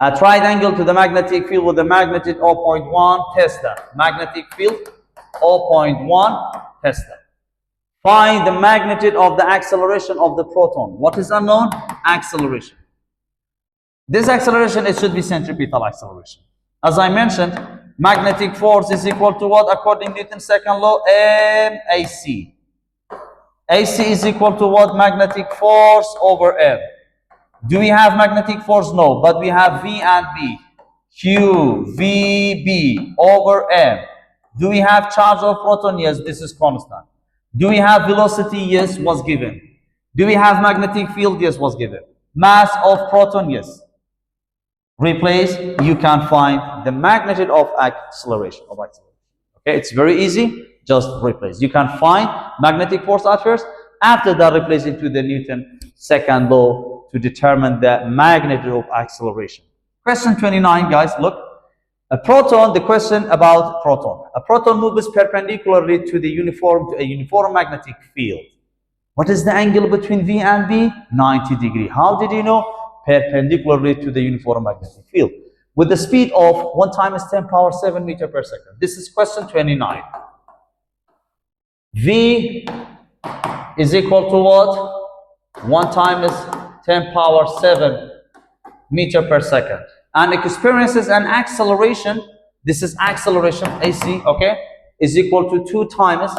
A triangle to the magnetic field with a magnitude 0.1 Tesla. Magnetic field 0.1 Tesla. Find the magnitude of the acceleration of the proton. What is unknown? Acceleration. This acceleration, it should be centripetal acceleration. As I mentioned, magnetic force is equal to what? According to Newton's second law, MAC. AC is equal to what? Magnetic force over M. Do we have magnetic force? No, but we have V and B. Q, V, B over M. Do we have charge of proton? Yes, this is constant. Do we have velocity? Yes, was given. Do we have magnetic field? Yes, was given. Mass of proton? Yes. Replace, you can find the magnitude of acceleration. Okay, it's very easy. Just replace. You can find magnetic force at first. After that, replace it to the Newton second law to determine the magnitude of acceleration. Question 29, guys, look. A proton, the question about proton. A proton moves perpendicularly to a uniform magnetic field. What is the angle between V and B? 90 degrees. How did you know? Perpendicularly to the uniform magnetic field. With the speed of 1 times 10 power 7 meter per second. This is question 29. V is equal to what? 1 times 10 power 7 meter per second. And experiences an acceleration. This is acceleration, AC, okay? Is equal to 2 times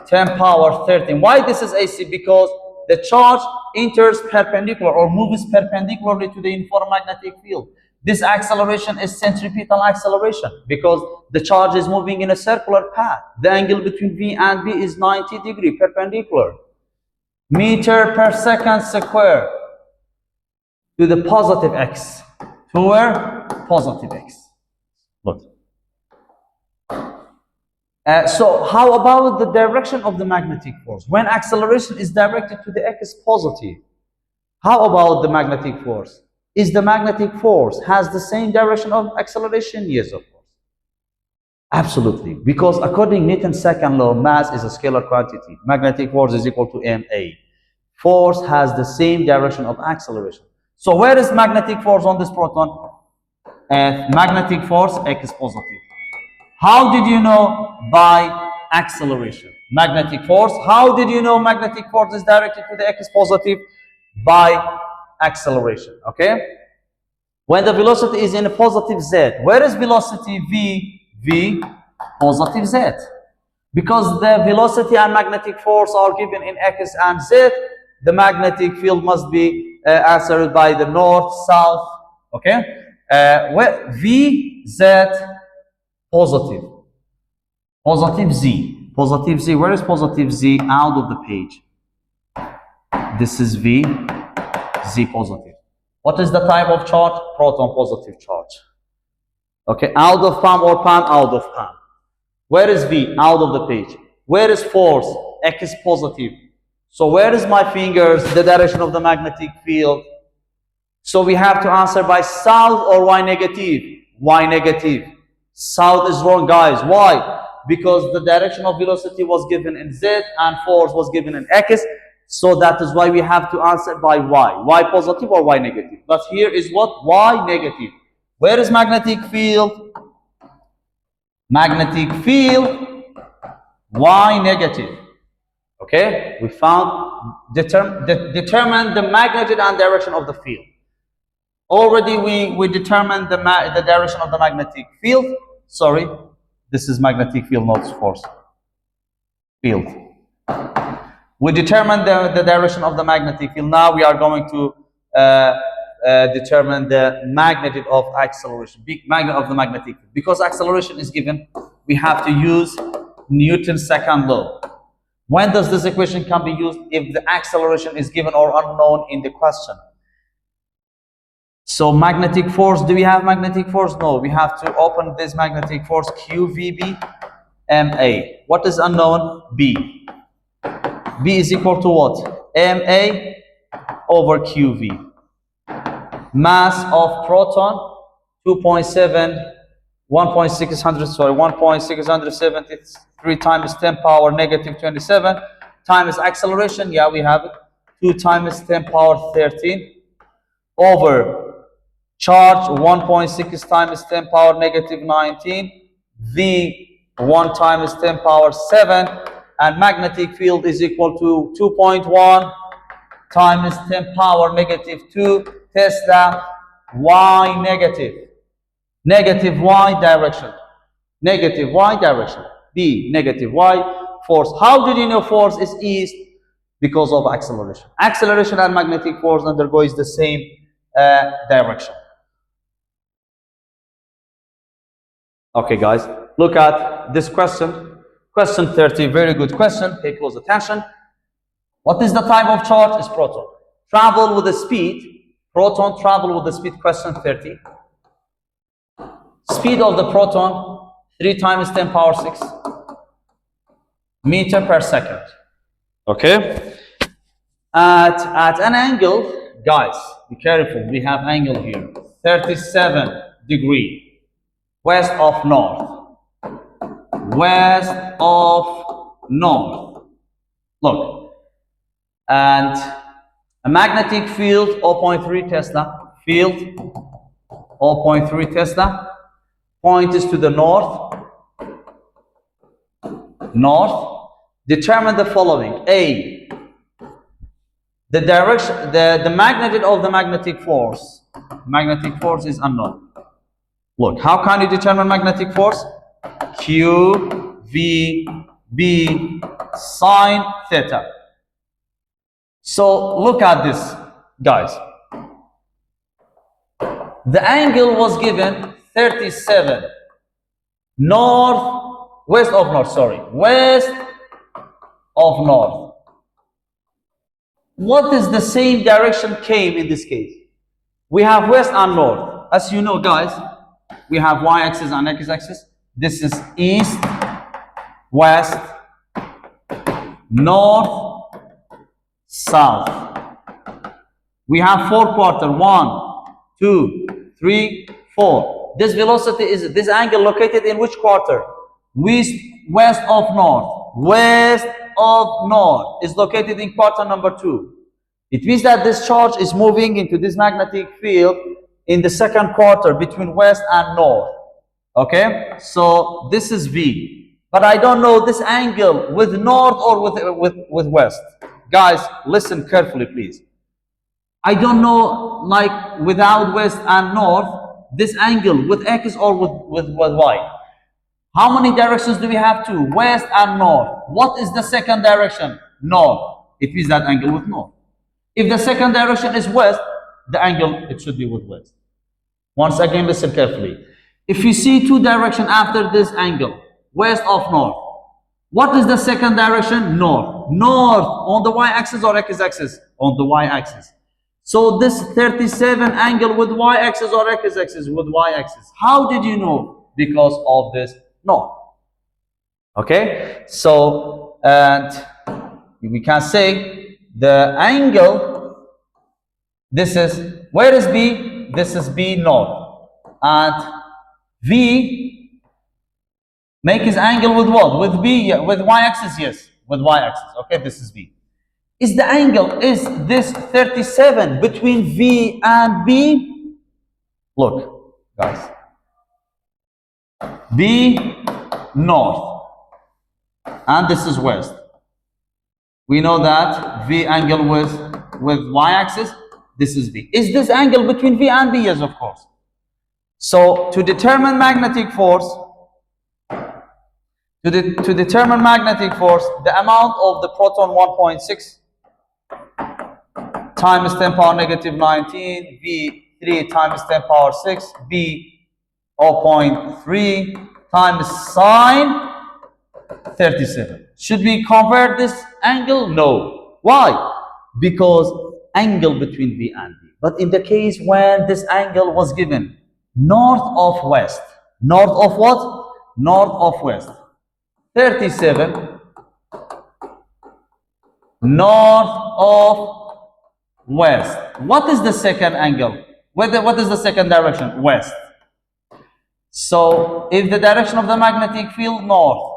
10 power 13. Why this is AC? Because the charge enters perpendicular or moves perpendicularly to the uniform magnetic field. This acceleration is centripetal acceleration because the charge is moving in a circular path. The angle between V and B is 90 degrees perpendicular. Meter per second square to the positive x. To where? Positive x. Look. So how about the direction of the magnetic force? When acceleration is directed to the x positive, how about the magnetic force? Is the magnetic force has the same direction of acceleration? Yes, of course. Absolutely. Because according to Newton's second law, mass is a scalar quantity. Magnetic force is equal to ma. Force has the same direction of acceleration. So where is magnetic force on this proton? Magnetic force, x positive. How did you know? By acceleration. Magnetic force. How did you know magnetic force is directed to the x positive? By acceleration. Okay? When the velocity is in a positive z, where is velocity v? V positive z. Because the velocity and magnetic force are given in x and z, the magnetic field must be answered by the north, south. Okay? Where v, z, positive. Positive z. Positive z. Where is positive z? Out of the page. This is v, z positive. What is the type of charge? Proton positive charge. Okay, out of palm or palm, out of palm. Where is v? Out of the page. Where is force? X positive. So where is my fingers? The direction of the magnetic field. So we have to answer by south or y negative. Y negative. South is wrong, guys. Why? Because the direction of velocity was given in z and force was given in x. So that is why we have to answer by y. Y positive or y negative. But here is what? Y negative. Where is magnetic field? Magnetic field, y negative. Okay? We found, determine the magnitude and direction of the field. Already we determined the direction of the magnetic field. Sorry, this is magnetic field, not force. Field. We determined the direction of the magnetic field. Now we are going to determine the magnitude of acceleration, magnitude of the magnetic field. Because acceleration is given, we have to use Newton's second law. When does this equation can be used? If the acceleration is given or unknown in the question. So magnetic force, do we have magnetic force? No, we have to open this magnetic force QVB MA. What is unknown? B. B is equal to what? MA over QV. Mass of proton 2.7 1.673 times 10 power negative 27 times acceleration, yeah, we have it, 2 times 10 power 13 over charge 1.6 times 10 power negative 19 V 1 times 10 power 7, and magnetic field is equal to 2.1 times 10 power negative 2 Tesla Y negative. Negative Y direction. Negative Y direction. B, negative Y force. How did you know force is east? Because of acceleration. Acceleration and magnetic force undergoes the same direction. Okay, guys, look at this question. Question 30, very good question. Pay close attention. What is the type of charge? Is proton. Travel with the speed. Proton travel with the speed. Question 30. Speed of the proton 3 times 10 power 6 meter per second. Okay. At an angle, guys, be careful. We have angle here. 37 degree west of north. West of north. Look. And a magnetic field 0.3 Tesla. Field 0.3 Tesla. Point is to the north. North. Determine the following. A. The direction, the magnitude of the magnetic force. Magnetic force is unknown. Look, how can you determine magnetic force? Q, V, B, sine theta. So look at this, guys. The angle was given 37 west of north. What is the same direction came in this case? We have west and north. As you know, guys, we have y-axis and x-axis. This is east, west, north, south. We have 4 quarters. 1, 2, 3, 4. This velocity is this angle located in which quarter? West of north. West of north is located in quarter number 2. It means that this charge is moving into this magnetic field in the second quarter between west and north. Okay, so this is V, but I don't know this angle with north or with west. Guys, listen carefully, please. I don't know, like without west and north, this angle with X or with Y. How many directions do we have? 2, west and north. What is the second direction? North. It means that angle with north. If the second direction is west, the angle, it should be with west. Once again, listen carefully. If you see 2 directions after this angle, west of north, what is the second direction? North. North on the y-axis or x-axis? On the y-axis. So this 37 angle with y-axis or x-axis? With y-axis. How did you know? Because of this north. Okay, so and we can say the angle, this is, where is B? This is B north. And V, make his angle with what? With B, with y-axis, yes, with y-axis. Okay, this is B. Is the angle, is this 37 between V and B? Look, guys. B north. And this is west. We know that V angle with y-axis, this is V. Is this angle between V and B? Yes, of course. So to determine magnetic force, to determine magnetic force, the amount of the proton 1.6 times 10 power negative 19, V 3 times 10 power 6, B 0.3 times sine 37. Should we convert this angle? No. Why? Because angle between V and B. But in the case when this angle was given north of west, north of what? North of west. 37 north of west. What is the second angle? What is the second direction? West. So if the direction of the magnetic field north,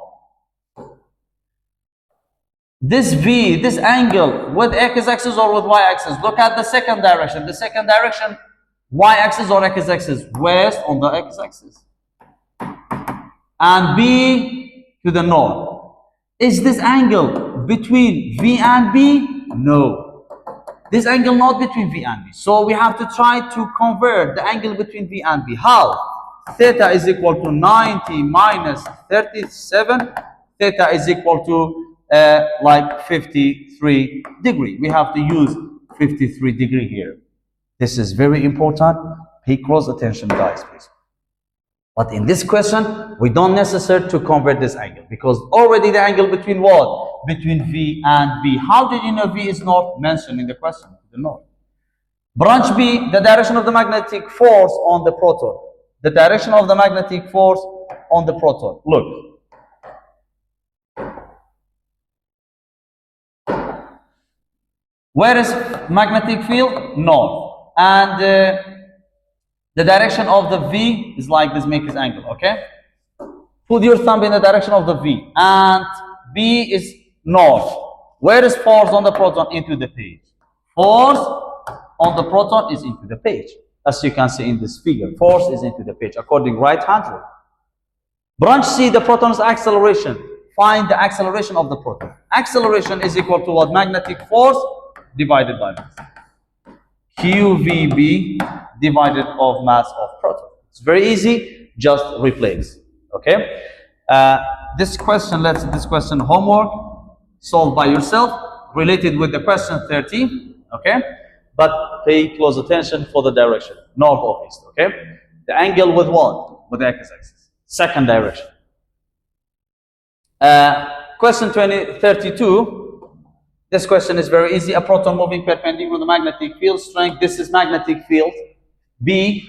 this V, this angle with x-axis or with y-axis, look at the second direction. The second direction, y-axis or x-axis? West on the x-axis. And B to the north. Is this angle between V and B? No. This angle not between V and B. So we have to try to convert the angle between V and B. How? Theta is equal to 90 minus 37. Theta is equal to like 53 degree. We have to use 53 degree here. This is very important. Pay close attention, guys, please. But in this question, we don't necessarily to convert this angle because already the angle between what? Between V and B. How did you know V is north? Mentioned in the question, the north. Branch B, the direction of the magnetic force on the proton. The direction of the magnetic force on the proton. Look. Where is magnetic field? North. And the direction of the V is like this, make this angle, okay? Put your thumb in the direction of the V. And B is north. Where is force on the proton? Into the page. Force on the proton is into the page. As you can see in this figure, force is into the page according right hand rule. Branch C, the proton's acceleration. Find the acceleration of the proton. Acceleration is equal to what? Magnetic force divided by mass. QVB divided of mass of proton. It's very easy, just replace. Okay? This question, this question homework, solved by yourself, related with the question 30. Okay? But pay close attention for the direction, north or east. Okay? The angle with what? With the x-axis. Second direction. Question 32. This question is very easy. A proton moving perpendicular to the magnetic field strength. This is magnetic field. B,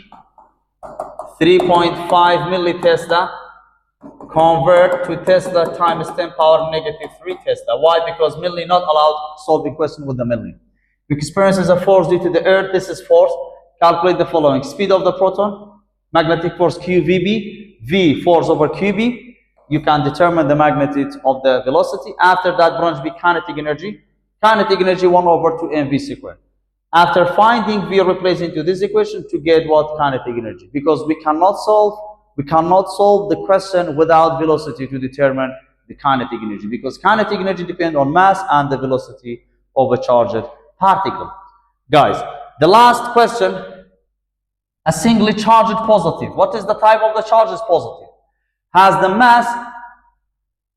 3.5 millitesla. Convert to Tesla times 10 power negative 3 Tesla. Why? Because milli not allowed. Solve the question with the milli. Experiences a force due to the earth. This is force. Calculate the following. Speed of the proton. Magnetic force QVB. V, force over QB. You can determine the magnitude of the velocity. After that, branch B, kinetic energy. Kinetic energy 1 over 2 mv squared. After finding V, replace into this equation to get what? Kinetic energy. Because we cannot solve the question without velocity to determine the kinetic energy. Because kinetic energy depends on mass and the velocity of a charged particle. Guys, the last question, a singly charged positive. What is the type of the charge is positive? Has the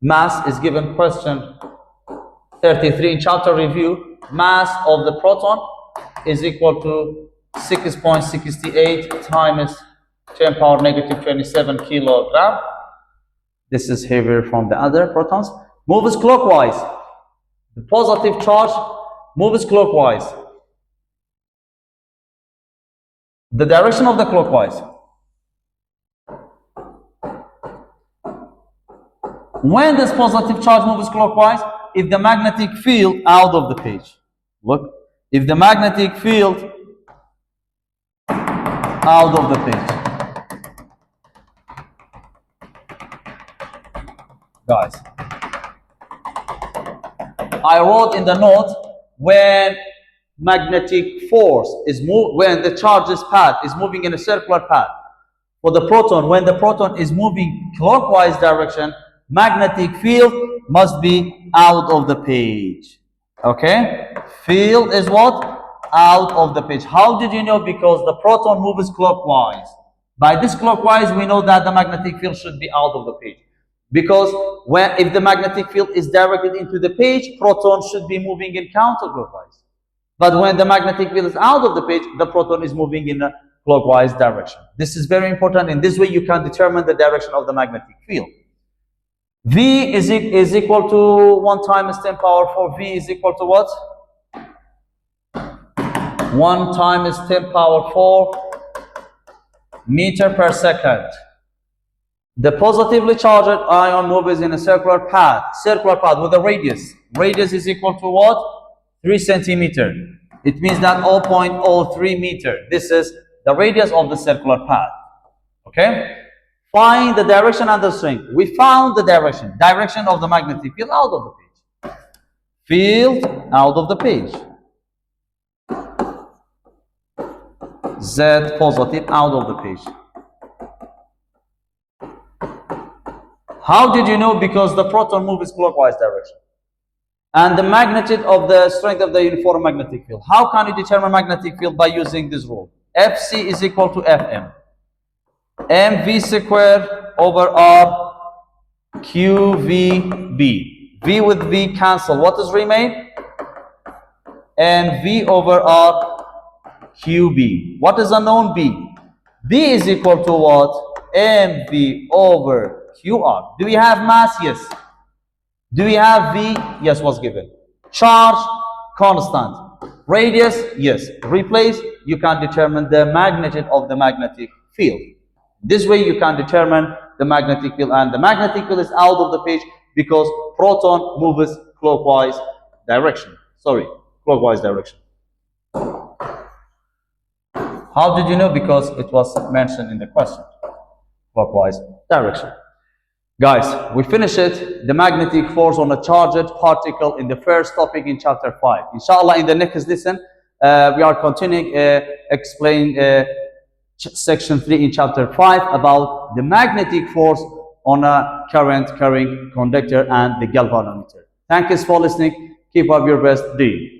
mass is given question 33 in chapter review. Mass of the proton is equal to 6.68 times 10 power negative 27 kilogram. This is heavier from the other protons. Moves clockwise. The positive charge moves clockwise. The direction of the clockwise. When this positive charge moves clockwise, if the magnetic field out of the page. Look, if the magnetic field out of the page. Guys, I wrote in the note when magnetic force is when the charge's path is moving in a circular path. For the proton, when the proton is moving clockwise direction, magnetic field must be out of the page. Okay? Field is what? Out of the page. How did you know? Because the proton moves clockwise. By this clockwise, we know that the magnetic field should be out of the page. Because if the magnetic field is directed into the page, proton should be moving in counterclockwise. But when the magnetic field is out of the page, the proton is moving in a clockwise direction. This is very important. In this way, you can determine the direction of the magnetic field. V is equal to 1 times 10 power 4. V is equal to what? 1 times 10 power 4 meter per second. The positively charged ion moves in a circular path with a radius. Radius is equal to what? 3 centimeter. It means that 0.03 meter. This is the radius of the circular path. Okay? Find the direction and the strength. We found the direction of the magnetic field out of the page. Field out of the page. Z positive out of the page. How did you know? Because the proton moves clockwise direction. And the magnitude of the strength of the uniform magnetic field. How can you determine magnetic field? By using this rule. Fc is equal to Fm. mv square over r qvb. V with V cancel. What is remain? And V over r qb. What is unknown? B. B is equal to what? mv over qr. Do we have mass? Yes. Do we have V? Yes, was given. Charge, constant. Radius? Yes. Replace, you can determine the magnitude of the magnetic field. This way you can determine the magnetic field, and the magnetic field is out of the page because proton moves clockwise direction. Clockwise direction. How did you know? Because it was mentioned in the question. Clockwise direction. Guys, we finished it, the magnetic force on a charged particle in the first topic in chapter 5. Inshallah, in the next lesson, we are continuing explain section 3 in chapter 5 about the magnetic force on a current carrying conductor and the galvanometer. Thank you for listening. Keep up your best. Do.